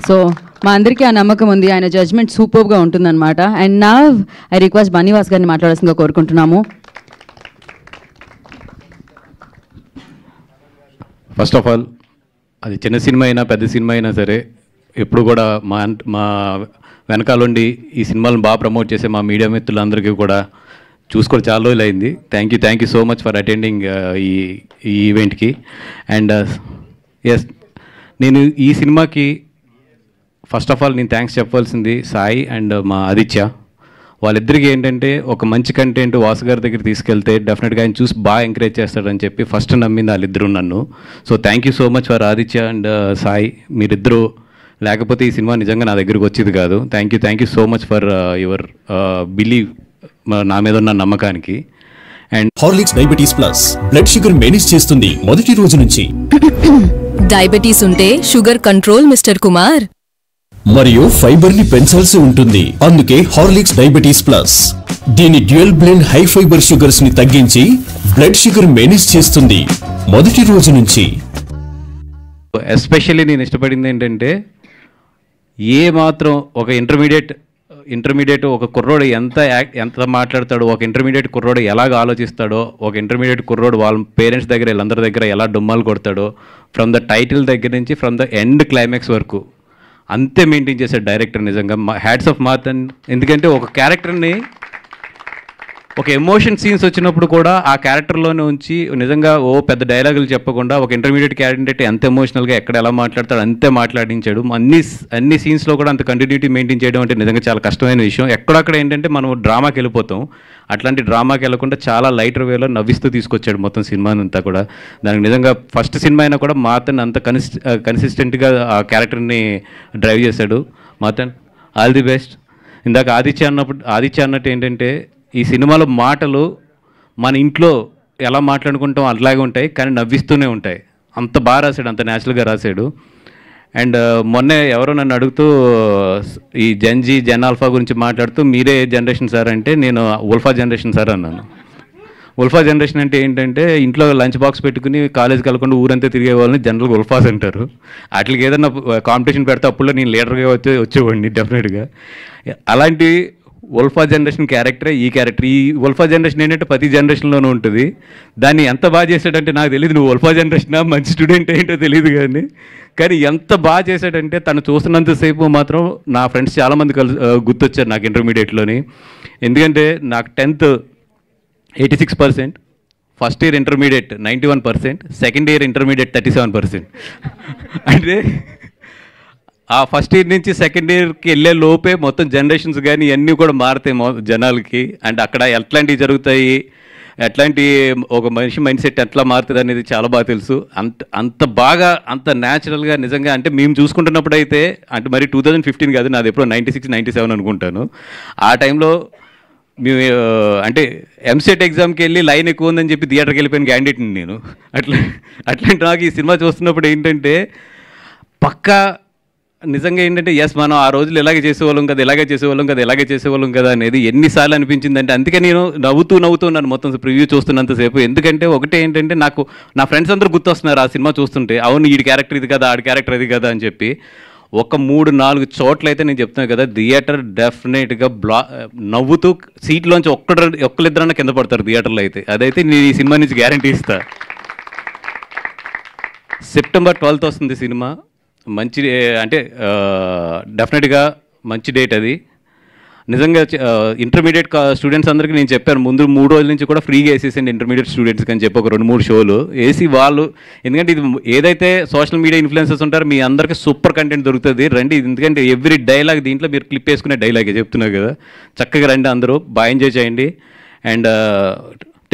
So మా అందరికీ ఆ నమ్మకం ఉంది, ఆయన జడ్జ్మెంట్ సూపర్గా ఉంటుందన్నమాట. అండ్ నా ఐ రిక్వెస్ట్ బన్నీవాస్ గారిని మాట్లాడాల్సిందిగా కోరుకుంటున్నాము. ఫస్ట్ ఆఫ్ ఆల్ అది చిన్న సినిమా అయినా పెద్ద సినిమా అయినా సరే ఎప్పుడు కూడా మా వెనకాలండి ఈ సినిమాలను బాగా ప్రమోట్ చేసే మా మీడియా మిత్రులందరికీ కూడా చూసుకోవడం చాలా రోజులు అయింది. Thank you so much for attending ఈ ఈవెంట్కి. అండ్ ఎస్, నేను ఈ సినిమాకి ఫస్ట్ ఆఫ్ ఆల్ నేను థ్యాంక్స్ చెప్పాల్సింది సాయి అండ్ మా ఆదిత్య. వాళ్ళిద్దరికి ఏంటంటే ఒక మంచి కంటెంట్ వాసు గారి దగ్గర తీసుకెళ్తే డెఫినెట్గా ఆయన చూసి బాగా ఎంకరేజ్ చేస్తాడని చెప్పి ఫస్ట్ నమ్మింది వాళ్ళిద్దరూ నన్ను. So thank you so much for Aditya and Sai. మీరిద్దరూ లేకపోతే ఈ సినిమా నిజంగా నా దగ్గరకు వచ్చేది కాదు. Thank you so much for your believe, నా మీద ఉన్న నమ్మకానికి. And Horlicks diabetes plus blood sugar manage చేస్తుంది మొదటి రోజు నుంచి. డయాబెటీస్ ఉంటే షుగర్ కంట్రోల్ మిస్టర్ కుమార్. మరియు ఫైబర్ ని పెంచాల్సి ఉంటుంది, అందుకే హార్లిక్స్ డయాబెటీస్ ప్లస్. దీని dual blend high fibre sugars ని తగ్గించి బ్లడ్ షుగర్ మేనేజ్ చేస్తుంది మొదటి రోజు నుంచి. ఎస్పెషల్లీ నేను ఇష్టపడింది ఏంటంటే ఏ మాత్రం ఒక ఇంటర్మీడియట్ ఒక కుర్రోడు ఎంత మాట్లాడతాడో, ఒక ఇంటర్మీడియట్ కుర్రోడు ఎలాగ ఆలోచిస్తాడో, ఒక ఇంటర్మీడియట్ కుర్రోడు వాళ్ళ పేరెంట్స్ దగ్గర వీళ్ళందరి దగ్గర ఎలా డుమ్మాలు కొడతాడో, ఫ్రమ్ ద టైటిల్ దగ్గర నుంచి ఫ్రమ్ ద ఎండ్ క్లైమాక్స్ వరకు అంతే మెయింటైన్ చేశాడు డైరెక్టర్. నిజంగా హ్యాట్స్ ఆఫ్ మాతన్. ఎందుకంటే ఒక క్యారెక్టర్ని ఒక ఎమోషన్ సీన్స్ వచ్చినప్పుడు కూడా ఆ క్యారెక్టర్లోనే ఉంచి నిజంగా పెద్ద డైలాగులు చెప్పకుండా ఒక ఇంటర్మీడియట్ క్యాండిడేట్ ఎంత ఎమోషనల్గా ఎక్కడ ఎలా మాట్లాడతాడు అంతే మాట్లాడించాడు. అన్ని సీన్స్లో కూడా అంత కంటిన్యూటీ మెయింటైన్ చేయడం అంటే నిజంగా చాలా కష్టమైన విషయం. ఎక్కడక్కడ ఏంటంటే మనం డ్రామాకి వెళ్ళిపోతాం, అట్లాంటి డ్రామాకి వెళ్ళకుండా చాలా లైటర్ వేలో నవ్విస్తూ తీసుకొచ్చాడు మొత్తం సినిమాని అంతా కూడా. దానికి నిజంగా ఫస్ట్ సినిమా అయినా కూడా మాతన్ అంత కన్సిస్టెంట్గా ఆ క్యారెక్టర్ని డ్రైవ్ చేశాడు. Mathan all the best. ఇందాక ఆదిత్య అన్నట్టు ఏంటంటే ఈ సినిమాలో మాటలు మన ఇంట్లో ఎలా మాట్లాడుకుంటాం అట్లాగే ఉంటాయి, కానీ నవ్విస్తూనే ఉంటాయి. అంత బాగా రాశాడు, అంత న్యాచురల్గా రాశాడు. అండ్ మొన్నే ఎవరో నన్ను అడుగుతూ ఈ జెన్ ఆల్ఫా గురించి మాట్లాడుతూ మీరే జనరేషన్ సార్ అంటే నేను ఉల్ఫా జనరేషన్ సార్ అన్నాను. ఉల్ఫా జనరేషన్ అంటే ఏంటంటే ఇంట్లో లంచ్ బాక్స్ పెట్టుకుని కాలేజ్కి వెళ్ళకుండా ఊరంతా తిరిగే వాళ్ళని జనరల్గా ఉల్ఫాస్ అంటారు. వాటికి ఏదన్నా కాంపిటీషన్ పెడితే అప్పుడు నేను లీడర్గా వచ్చేవాడిని డెఫినెట్గా. అలాంటి ఉల్ఫా జనరేషన్ క్యారెక్టరే ఈ క్యారెక్టర్. ఈ ఉల్ఫా జనరేషన్ ఏంటంటే ప్రతి జనరేషన్లోనూ ఉంటుంది. దాన్ని ఎంత బాగా చేశాడంటే నాకు తెలియదు, నువ్వు ఉల్ఫా జనరేషనా మంచి స్టూడెంట్ ఏంటో తెలియదు, కానీ ఎంత బాగా చేశాడంటే తను చూస్తున్నంతసేపు మాత్రం నా ఫ్రెండ్స్ చాలామంది గుర్తొచ్చారు నాకు ఇంటర్మీడియట్లోని. ఎందుకంటే నాకు 10th 86%, first year intermediate 91%, second year intermediate 37%. అంటే ఆ ఫస్ట్ ఇయర్ నుంచి సెకండ్ ఇయర్కి వెళ్ళే లోపే మొత్తం జనరేషన్స్ కానీ ఇవన్నీ కూడా మారుతాయి జనాలకి. అండ్ అక్కడ ఎట్లాంటివి జరుగుతాయి, ఎట్లాంటి ఒక మనిషి మైండ్ సెట్ ఎట్లా మారుతుంది అనేది చాలా బాగా తెలుసు. అంత బాగా అంత న్యాచురల్గా నిజంగా అంటే మేము చూసుకుంటున్నప్పుడు అయితే అంటే మరి 2015 కాదు, నాది ఎప్పుడో 96, 97 అనుకుంటాను. ఆ టైంలో మేము అంటే ఎంసెట్ ఎగ్జామ్కి వెళ్ళి లైన్ ఎక్కువ ఉందని చెప్పి థియేటర్కి వెళ్ళిపోయిన క్యాండిడేట్ని నేను. అట్లాంటి నాకు ఈ సినిమా చూస్తున్నప్పుడు ఏంటంటే పక్కా నిజంగా ఏంటంటే ఎస్ మనం ఆ రోజులు ఇలాగే చేసేవాళ్ళం కదా అనేది ఎన్నిసార్లు అనిపించిందంటే అందుకే నేను నవ్వుతున్నాను మొత్తం ప్రివ్యూ చూస్తున్నంతసేపు. ఎందుకంటే ఒకటే ఏంటంటే నాకు నా ఫ్రెండ్స్ అందరూ గుర్తొస్తున్నారు ఆ సినిమా చూస్తుంటే, అవును ఈ క్యారెక్టర్ ఇది కదా, ఆడి క్యారెక్టర్ అది కదా అని చెప్పి. ఒక 3-4 చోట్ల అయితే నేను చెప్తున్నాను కదా, థియేటర్ డెఫినెట్గా నవ్వుతూ సీట్లోంచి ఒక్కరిద్దరన్నా కింద పడతారు థియేటర్లో అయితే. అదైతే నేను ఈ సినిమా నుంచి గ్యారంటీ ఇస్తా. సెప్టెంబర్ 12th వస్తుంది సినిమా. మంచి అంటే డెఫినెట్గా మంచి డేట్ అది. నిజంగా ఇంటర్మీడియట్ స్టూడెంట్స్ అందరికీ నేను చెప్పాను ముందు 3 రోజుల నుంచి కూడా ఫ్రీగా వేసేసండి ఇంటర్మీడియట్ స్టూడెంట్స్కి అని చెప్పి ఒక 2-3 షోలు వేసి వాళ్ళు, ఎందుకంటే ఇది ఏదైతే సోషల్ మీడియా ఇన్ఫ్లుయెన్సర్స్ ఉంటారో మీ అందరికీ సూపర్ కంటెంట్ దొరుకుతుంది రండి. ఎందుకంటే ఎవ్రీ డైలాగ్ దీంట్లో మీరు క్లిప్ వేసుకునే డైలాగే చెప్తున్నారు కదా, చక్కగా రండి అందరూ బాగా ఎంజాయ్ చేయండి. అండ్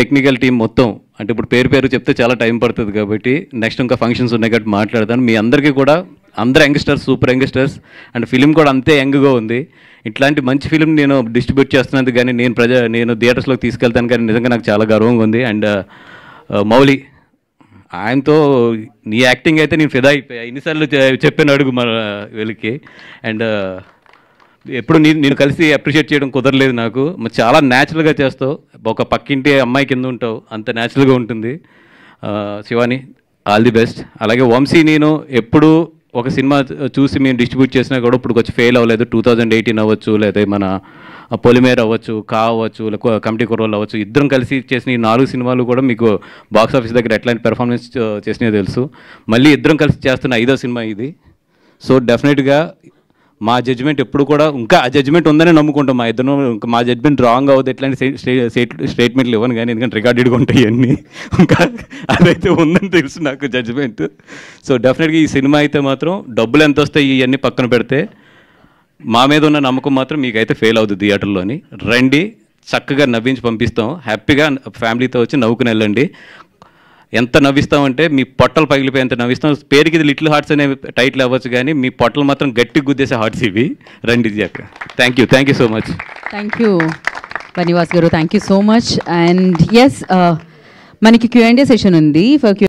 టెక్నికల్ టీం మొత్తం అంటే ఇప్పుడు పేరు చెప్తే చాలా టైం పడుతుంది కాబట్టి నెక్స్ట్ ఇంకా ఫంక్షన్స్ ఉన్నాయి కాబట్టి మాట్లాడతాను. మీ అందరికీ కూడా అందరు youngsters, super youngsters, and film కూడా అంతే యంగ్గా ఉంది. ఇట్లాంటి మంచి ఫిలిం నేను డిస్ట్రిబ్యూట్ చేస్తున్నందుకు కానీ నేను థియేటర్స్లోకి తీసుకెళ్తాను కానీ నిజంగా నాకు చాలా గర్వంగా ఉంది. అండ్ మౌలి ఆయనతో నీ యాక్టింగ్ అయితే నేను ఫిదా అయిపోయా, ఎన్నిసార్లు చెప్పాను అడుగు మన వీళ్ళకి. అండ్ ఎప్పుడు నేను కలిసి అప్రిషియేట్ చేయడం కుదరలేదు నాకు. చాలా న్యాచురల్గా చేస్తావు, ఒక పక్కింటి అమ్మాయి కింద ఉంటావు, అంత న్యాచురల్గా ఉంటుంది. Shivani all the best. అలాగే వంశీ నేను ఎప్పుడు ఒక సినిమా చూసి మేము డిస్ట్రిబ్యూట్ చేసినా కూడా ఇప్పుడు కొంచెం ఫెయిల్ అవ్వలేదు. 2018 అవ్వచ్చు, లేదా మన పొలిమేర అవ్వచ్చు, అవ్వచ్చు, లేకపోతే కమిటీ కుర్రోళ్ళు అవ్వచ్చు, ఇద్దరం కలిసి చేసిన ఈ 4 సినిమాలు కూడా మీకు బాక్స్ ఆఫీస్ దగ్గర ఎట్లాంటి పెర్ఫార్మెన్స్ చేసినాయో తెలుసు. మళ్ళీ ఇద్దరం కలిసి చేస్తున్న 5వ సినిమా ఇది. సో డెఫినెట్గా మా జడ్జిమెంట్ ఎప్పుడు కూడా ఇంకా ఆ జడ్జిమెంట్ ఉందని నమ్ముకుంటాం. మా ఇద్దరు ఇంకా మా జడ్జిమెంట్ రాంగ్ అవ్వదు ఎట్లాంటి స్టేట్మెంట్లు ఇవ్వను, కానీ ఎందుకంటే రికార్డెడ్గా ఉంటాయి అన్నీ. ఇంకా అదైతే ఉందని తెలుసు నాకు జడ్జిమెంట్. సో డెఫినెట్గా ఈ సినిమా అయితే మాత్రం డబ్బులు ఎంత వస్తాయి ఇవన్నీ పక్కన పెడితే మా మీద ఉన్న నమ్మకం మాత్రం మీకైతే ఫెయిల్ అవుతుంది. థియేటర్లోని రండి, చక్కగా నవ్వించి పంపిస్తాం. హ్యాపీగా ఫ్యామిలీతో వచ్చి నవ్వుకుని వెళ్ళండి. ఎంత నవ్విస్తామంటే మీ పొట్టలు పగిలిపోయేంత నవ్విస్తాం. పేరుకి ఇది లిటిల్ హార్ట్స్ అనే టైటిల్ అవ్వచ్చు, కానీ మీ పొట్టలు మాత్రం గట్టిగా గుద్దేసే హార్ట్స్ ఇవి. రండి అక్క. Thank you so much. Thank you బనివాస్ గారు, thank you so much. And yes, మనకి Q&A సెషన్ ఉంది. ఫర్